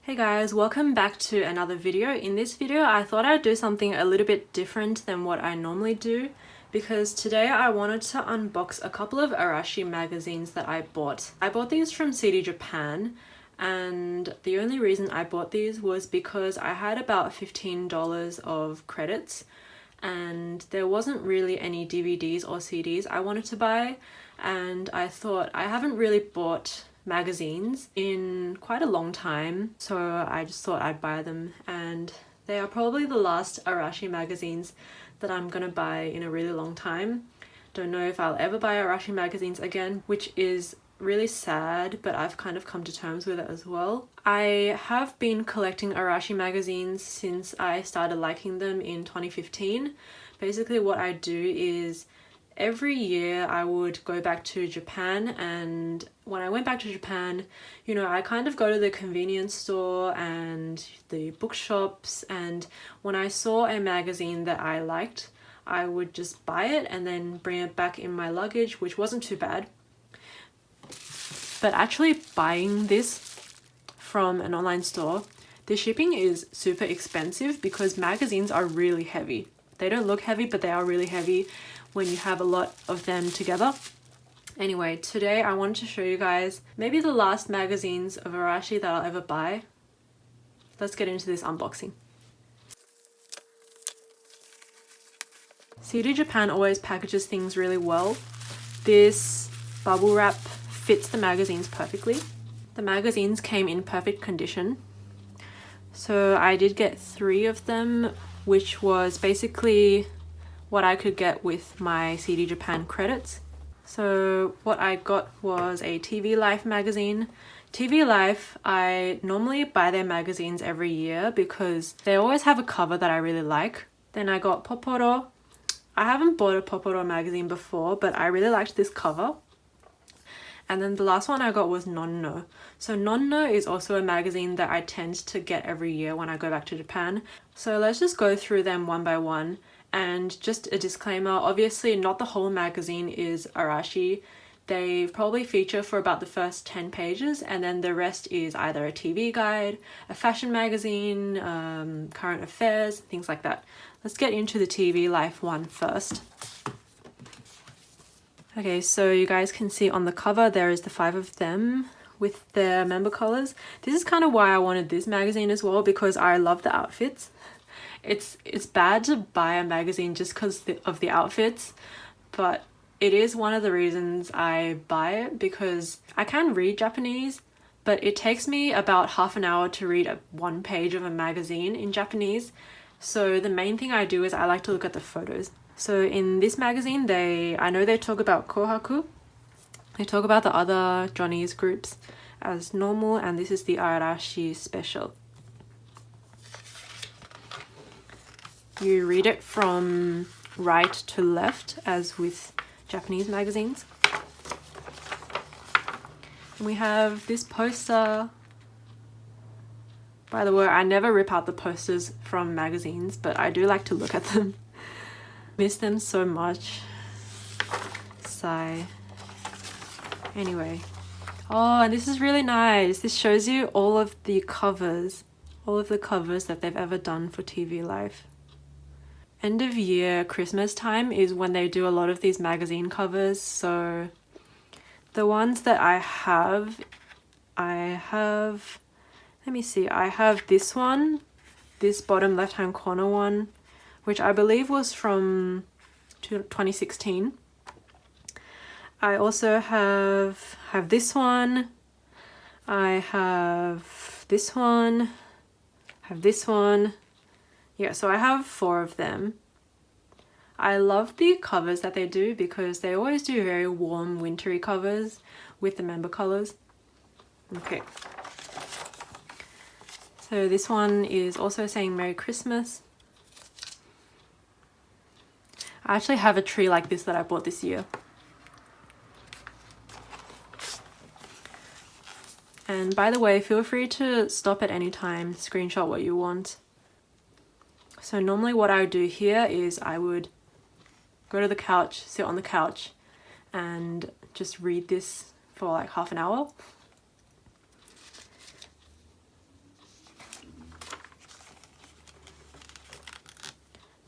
Hey guys, welcome back to another video. In this video, I thought I'd do something a little bit different than what I normally do because today I wanted to unbox a couple of Arashi magazines that I bought. I bought these from CD Japan, and the only reason I bought these was because I had about $15 of credits and there wasn't really any DVDs or CDs I wanted to buy, and I thought I haven't really bought magazines in quite a long time, so I just thought I'd buy them, and they are probably the last Arashi magazines that I'm gonna buy in a really long time. Don't know if I'll ever buy Arashi magazines again, which is really sad, but I've kind of come to terms with it as well. I have been collecting Arashi magazines since I started liking them in 2015. Basically what I do is every year I would go back to Japan, and when I went back to Japan, you know, I kind of go to the convenience store and the bookshops, and when I saw a magazine that I liked, I would just buy it and then bring it back in my luggage, which wasn't too bad. But actually buying this from an online store, the shipping is super expensive because magazines are really heavy. They don't look heavy, but they are really heavy when you have a lot of them together. Anyway, today I wanted to show you guys maybe the last magazines of Arashi that I'll ever buy. Let's get into this unboxing. CD Japan always packages things really well. This bubble wrap fits the magazines perfectly. The magazines came in perfect condition. So I did get 3 of them, which was basically what I could get with my CD Japan credits. So what I got was a TV Life magazine. TV Life, I normally buy their magazines every year because they always have a cover that I really like. Then I got Poporo. I haven't bought a Poporo magazine before, but I really liked this cover. And then the last one I got was Nonno. So Nonno is also a magazine that I tend to get every year when I go back to Japan. So let's just go through them one by one. And just a disclaimer, obviously not the whole magazine is Arashi. They probably feature for about the first 10 pages, and then the rest is either a TV guide, a fashion magazine, current affairs, things like that. Let's get into the TV Life one first. Okay, so you guys can see on the cover there is the 5 of them with their member colors. This is kind of why I wanted this magazine as well, because I love the outfits. It's bad to buy a magazine just because of the outfits, but it is one of the reasons I buy it, because I can read Japanese, but it takes me about half an hour to read one page of a magazine in Japanese. So the main thing I do is I like to look at the photos. So in this magazine, I know they talk about Kohaku. They talk about the other Johnny's groups as normal, and this is the Arashi special. You read it from right to left, as with Japanese magazines. And we have this poster. By the way, I never rip out the posters from magazines, but I do like to look at them. Miss them so much. Sigh. Anyway. Oh, and this is really nice. This shows you all of the covers that they've ever done for TV Life. End of year, Christmas time is when they do a lot of these magazine covers. So the ones that I have, let me see, I have this one, this bottom left hand corner one, which I believe was from 2016. I also have this one, I have this one, have this one. Yeah, so I have 4 of them. I love the covers that they do because they always do very warm, wintry covers with the member colors. Okay. So this one is also saying Merry Christmas. I actually have a tree like this that I bought this year. And by the way, feel free to stop at any time, screenshot what you want. So normally what I would do here is I would go to the couch, sit on the couch, and just read this for like half an hour.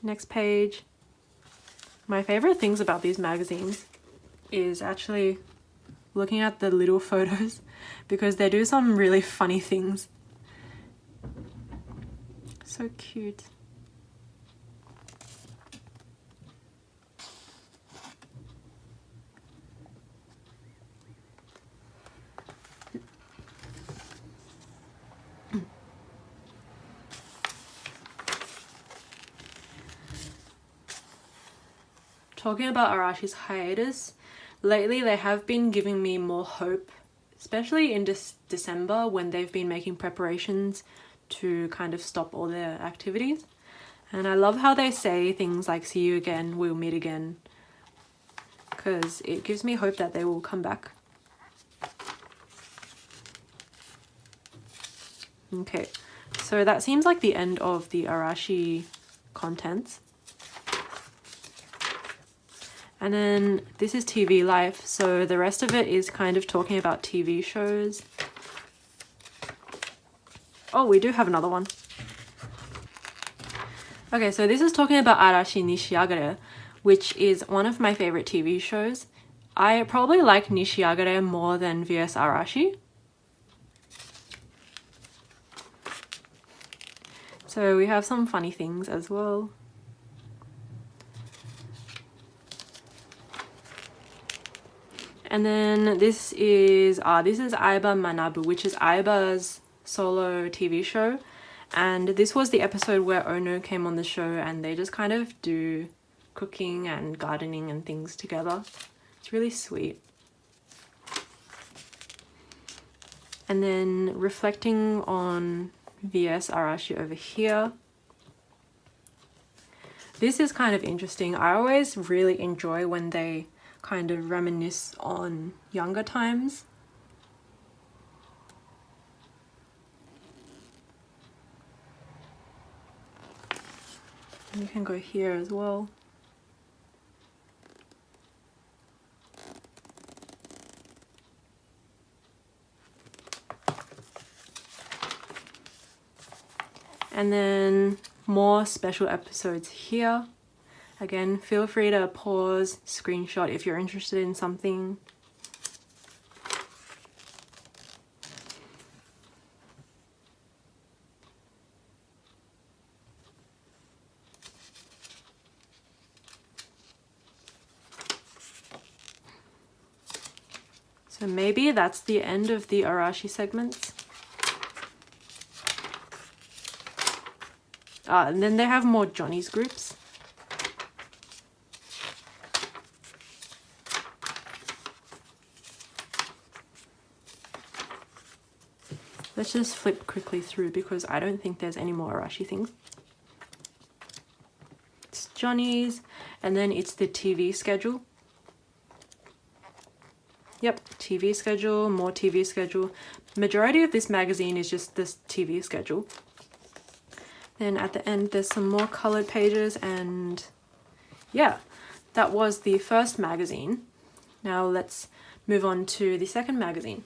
Next page. My favorite things about these magazines is actually looking at the little photos because they do some really funny things. So cute. Talking about Arashi's hiatus, lately they have been giving me more hope, especially in December when they've been making preparations to kind of stop all their activities. And I love how they say things like "see you again, we'll meet again," because it gives me hope that they will come back. Okay, so that seems like the end of the Arashi contents. And then this is TV Life, so the rest of it is kind of talking about TV shows. Oh, we do have another one. Okay, so this is talking about Arashi Nishiagare, which is one of my favorite TV shows. I probably like Nishiagare more than VS Arashi. So we have some funny things as well. And then this is Aiba Manabu, which is Aiba's solo TV show. And this was the episode where Ono came on the show and they just kind of do cooking and gardening and things together. It's really sweet. And then reflecting on VS Arashi over here. This is kind of interesting. I always really enjoy when they kind of reminisce on younger times. And you can go here as well. And then more special episodes here. Again, feel free to pause, screenshot if you're interested in something. So maybe that's the end of the Arashi segments. And then they have more Johnny's groups. Let's just flip quickly through because I don't think there's any more Arashi things. It's Johnny's, and then it's the TV schedule. Yep, TV schedule, more TV schedule. Majority of this magazine is just this TV schedule. Then at the end there's some more colored pages, and yeah, that was the first magazine. Now let's move on to the second magazine.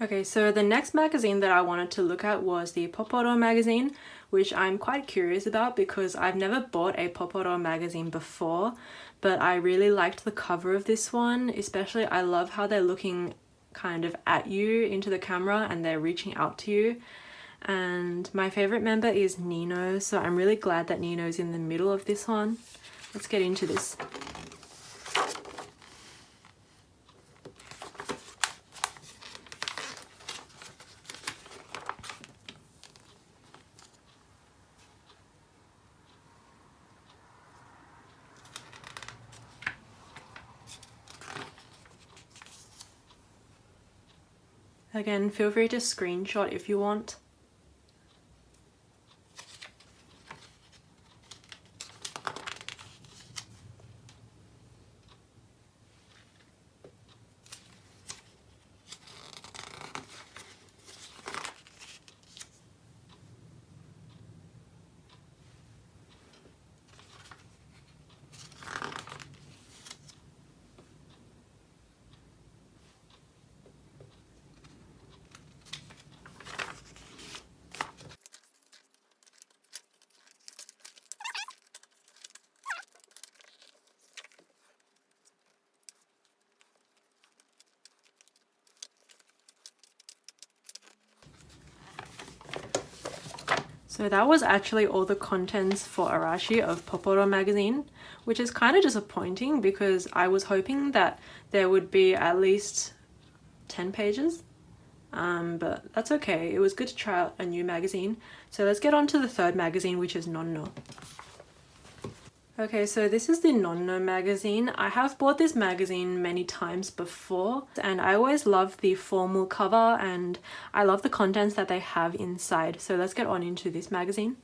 Okay, so the next magazine that I wanted to look at was the Poporo magazine, which I'm quite curious about because I've never bought a Poporo magazine before, but I really liked the cover of this one. Especially I love how they're looking kind of at you into the camera and they're reaching out to you. And my favorite member is Nino, so I'm really glad that Nino's in the middle of this one. Let's get into this. Again, feel free to screenshot if you want. So that was actually all the contents for Arashi of Poporo magazine, which is kind of disappointing because I was hoping that there would be at least 10 pages. But that's okay. It was good to try out a new magazine. So let's get on to the third magazine, which is Nonno. Okay, so this is the Nonno magazine. I have bought this magazine many times before and I always love the formal cover and I love the contents that they have inside. So let's get on into this magazine.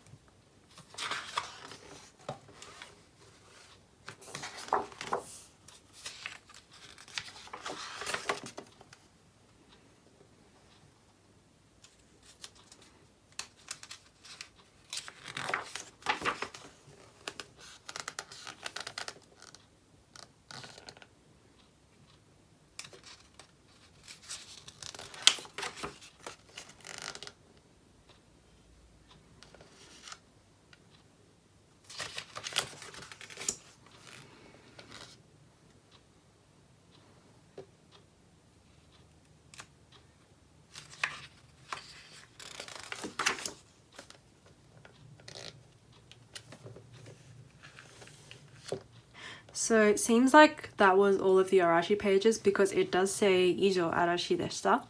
So it seems like that was all of the Arashi pages because it does say Ijo Arashi deshita.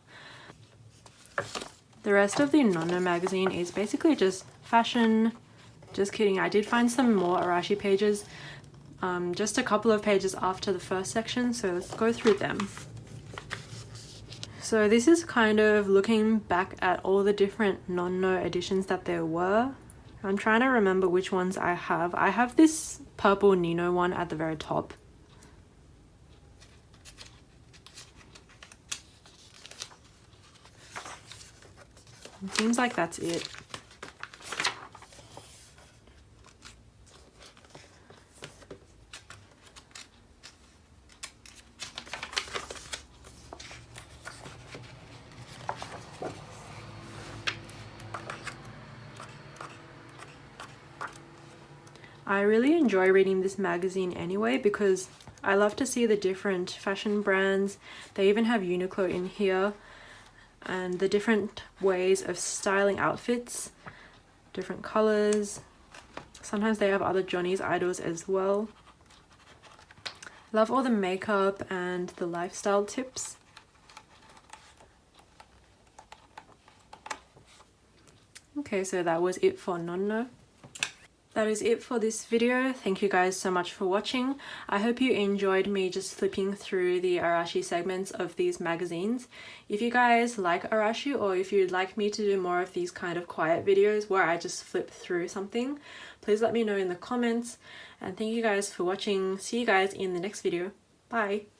The rest of the Nonno magazine is basically just fashion. Just kidding, I did find some more Arashi pages, just a couple of pages after the first section, so let's go through them. So this is kind of looking back at all the different Nonno editions that there were. I'm trying to remember which ones I have. I have this purple Nino one at the very top. It seems like that's it. I really enjoy reading this magazine anyway because I love to see the different fashion brands. They even have Uniqlo in here and the different ways of styling outfits, different colors. Sometimes they have other Johnny's idols as well. Love all the makeup and the lifestyle tips. Okay, so that was it for Nonno. That is it for this video. Thank you guys so much for watching. I hope you enjoyed me just flipping through the Arashi segments of these magazines. If you guys like Arashi or if you'd like me to do more of these kind of quiet videos where I just flip through something, please let me know in the comments. And thank you guys for watching. See you guys in the next video. Bye!